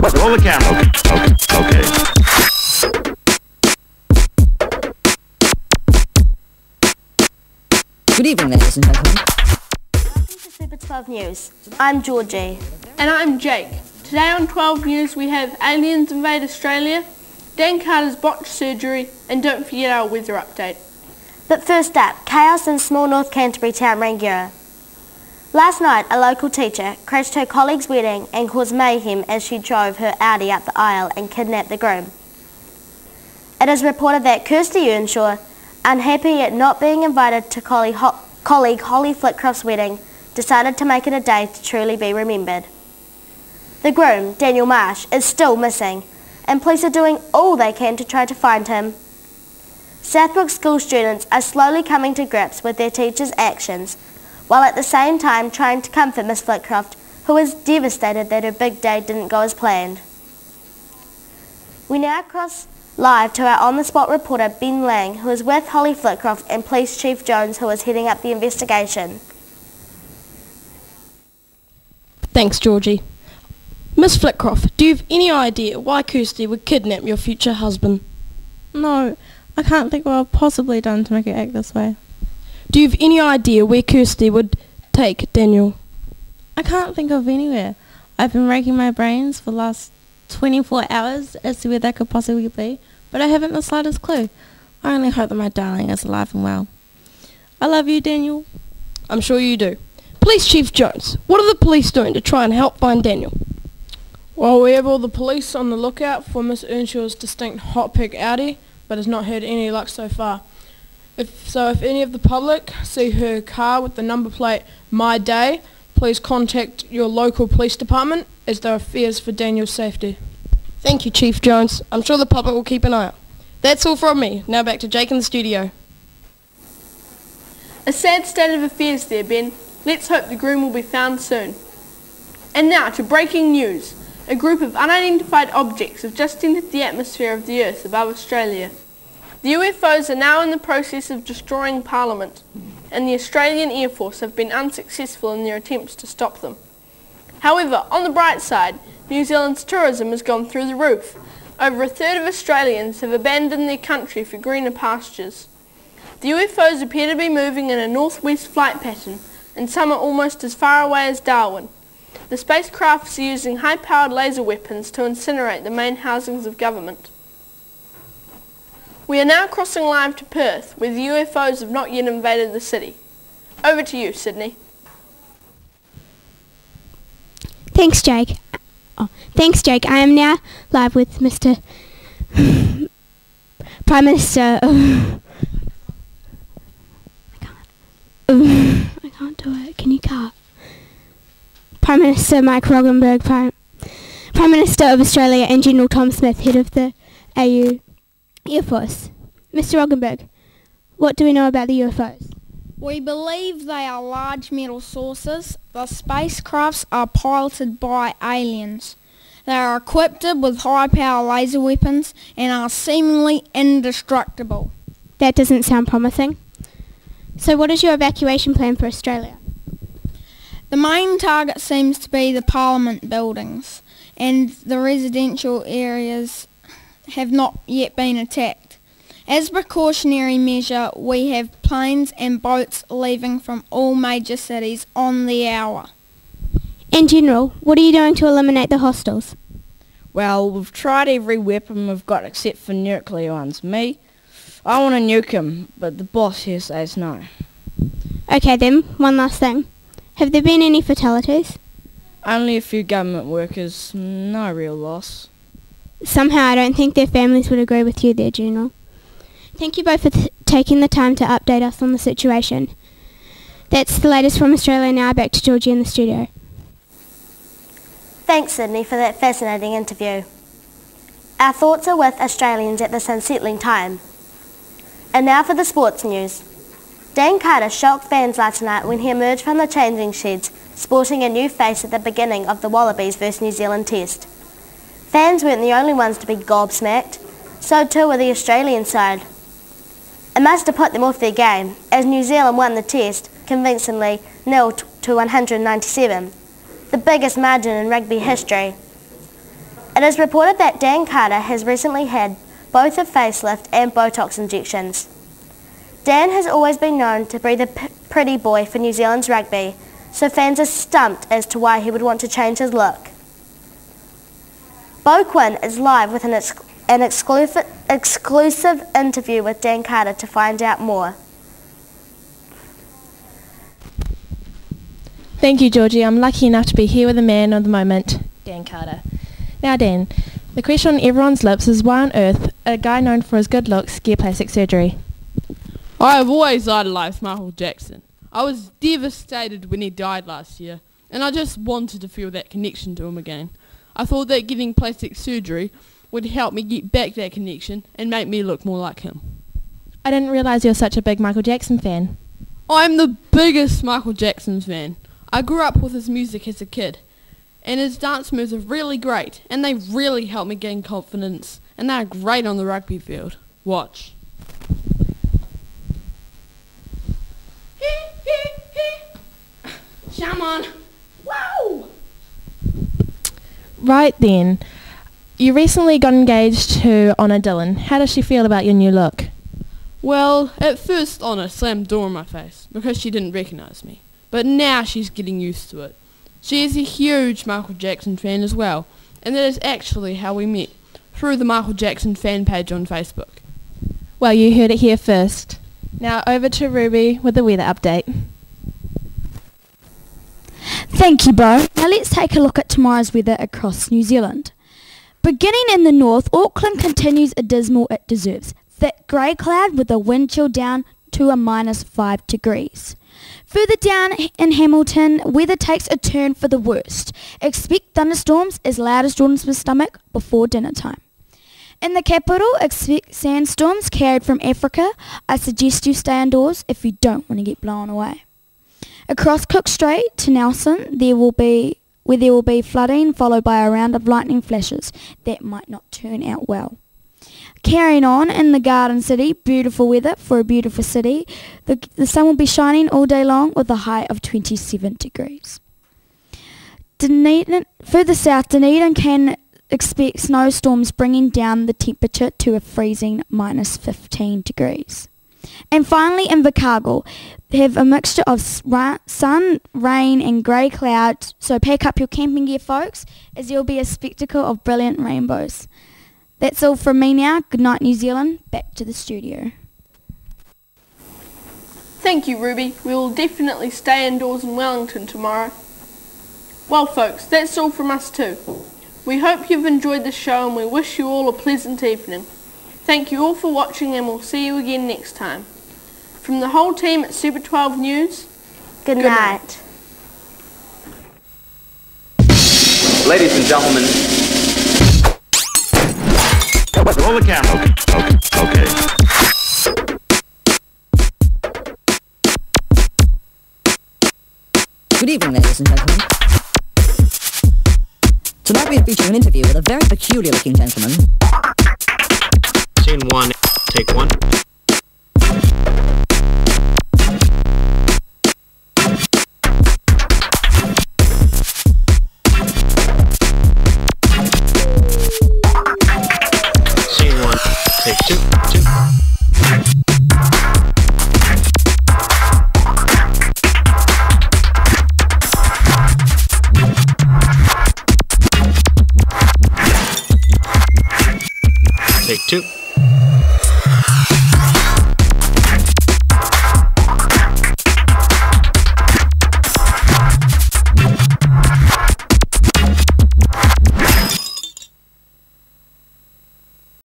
Roll the camera. Okay. Good evening, ladies and gentlemen. Welcome to Super 12 News. I'm Georgie. And I'm Jake. Today on 12 News we have aliens invade Australia, Dan Carter's botched surgery, and don't forget our weather update. But first up, chaos in small North Canterbury town Rangiora. Last night, a local teacher crashed her colleague's wedding and caused mayhem as she drove her Audi up the aisle and kidnapped the groom. It is reported that Kirsty Earnshaw, unhappy at not being invited to colleague Holly Flitcroft's wedding, decided to make it a day to truly be remembered. The groom, Daniel Marsh, is still missing, and police are doing all they can to try to find him. Southbrook school students are slowly coming to grips with their teachers' actions, while at the same time trying to comfort Miss Flitcroft, who is devastated that her big day didn't go as planned. We now cross live to our on-the-spot reporter Ben Lang, who is with Holly Flitcroft and Police Chief Jones, who is heading up the investigation. Thanks, Georgie. Miss Flitcroft, do you have any idea why Kirsty would kidnap your future husband? No, I can't think what I've possibly done to make her act this way. Do you have any idea where Kirsty would take Daniel? I can't think of anywhere. I've been racking my brains for the last 24 hours as to where that could possibly be, but I haven't the slightest clue. I only hope that my darling is alive and well. I love you, Daniel. I'm sure you do. Police Chief Jones, what are the police doing to try and help find Daniel? Well, we have all the police on the lookout for Miss Earnshaw's distinct hot pick Audi, but has not had any luck so far. If any of the public see her car with the number plate My Day, please contact your local police department, as there are fears for Daniel's safety. Thank you, Chief Jones. I'm sure the public will keep an eye out. That's all from me. Now back to Jake in the studio. A sad state of affairs there, Ben. Let's hope the groom will be found soon. And now to breaking news. A group of unidentified objects have just entered the atmosphere of the Earth above Australia. The UFOs are now in the process of destroying Parliament, and the Australian Air Force have been unsuccessful in their attempts to stop them. However, on the bright side, New Zealand's tourism has gone through the roof. Over a third of Australians have abandoned their country for greener pastures. The UFOs appear to be moving in a northwest flight pattern, and some are almost as far away as Darwin. The spacecrafts are using high-powered laser weapons to incinerate the main housings of government. We are now crossing live to Perth, where the UFOs have not yet invaded the city. Over to you, Sydney. Thanks, Jake. I am now live with Mr. Prime Minister of... I can't do it. Can you cut? Prime Minister Mike Roggenberg, Prime Minister of Australia, and General Tom Smith, head of the AU Air Force. Mr. Roggenberg, what do we know about the UFOs? We believe they are large metal saucers. The spacecrafts are piloted by aliens. They are equipped with high-power laser weapons and are seemingly indestructible. That doesn't sound promising. So what is your evacuation plan for Australia? The main target seems to be the Parliament buildings, and the residential areas have not yet been attacked. As a precautionary measure, we have planes and boats leaving from all major cities on the hour. In general, what are you doing to eliminate the hostiles? Well, we've tried every weapon we've got except for nuclear ones. I want to nuke him, but the boss here says no. Okay then, one last thing. Have there been any fatalities? Only a few government workers, no real loss. Somehow I don't think their families would agree with you there, General. Thank you both for taking the time to update us on the situation. That's the latest from Australia. Now back to Georgie in the studio. Thanks, Sydney, for that fascinating interview. Our thoughts are with Australians at this unsettling time. And now for the sports news. Dan Carter shocked fans last night when he emerged from the changing sheds, sporting a new face at the beginning of the Wallabies vs New Zealand test. Fans weren't the only ones to be gobsmacked, so too were the Australian side. It must have put them off their game, as New Zealand won the test convincingly 0-197, the biggest margin in rugby history. It is reported that Dan Carter has recently had both a facelift and Botox injections. Dan has always been known to be the pretty boy for New Zealand's rugby, so fans are stumped as to why he would want to change his look. Bo Quinn is live with an exclusive interview with Dan Carter to find out more. Thank you, Georgie. I'm lucky enough to be here with the man of the moment, Dan Carter. Now, Dan, the question on everyone's lips is why on earth a guy known for his good looks get plastic surgery? I have always idolised Michael Jackson. I was devastated when he died last year, and I just wanted to feel that connection to him again. I thought that getting plastic surgery would help me get back that connection and make me look more like him. I didn't realise you were such a big Michael Jackson fan. I'm the biggest Michael Jackson fan. I grew up with his music as a kid, and his dance moves are really great, and they really help me gain confidence, and they're great on the rugby field. Watch. Come on. Wow! Right then, you recently got engaged to Honor Dillon. How does she feel about your new look? Well, at first Honor slammed the door in my face because she didn't recognise me. But now she's getting used to it. She is a huge Michael Jackson fan as well, and that is actually how we met, through the Michael Jackson fan page on Facebook. Well, you heard it here first. Now over to Ruby with the weather update. Thank you, Bo. Now let's take a look at tomorrow's weather across New Zealand. Beginning in the north, Auckland continues a dismal it deserves. Thick grey cloud with a wind chill down to a -5 degrees. Further down in Hamilton, weather takes a turn for the worst. Expect thunderstorms as loud as Jordan's stomach before dinner time. In the capital, expect sandstorms carried from Africa. I suggest you stay indoors if you don't want to get blown away. Across Cook Strait to Nelson, there will be flooding followed by a round of lightning flashes that might not turn out well. Carrying on in the Garden City, beautiful weather for a beautiful city. The sun will be shining all day long with a high of 27 degrees. Further south, Dunedin can expect snowstorms bringing down the temperature to a freezing -15 degrees. And finally in Invercargill, they have a mixture of sun, rain and grey clouds, so pack up your camping gear folks, as there will be a spectacle of brilliant rainbows. That's all from me now. Good night, New Zealand. Back to the studio. Thank you, Ruby. We will definitely stay indoors in Wellington tomorrow. Well, folks, that's all from us too. We hope you've enjoyed the show and we wish you all a pleasant evening. Thank you all for watching and we'll see you again next time. From the whole team at Super 12 News, Good night. Ladies and gentlemen. Roll the camera. Okay. Good evening, ladies and gentlemen. Tonight we are featuring an interview with a very peculiar-looking gentleman. Scene 1, take 1. Scene 1, take 2. Take 2.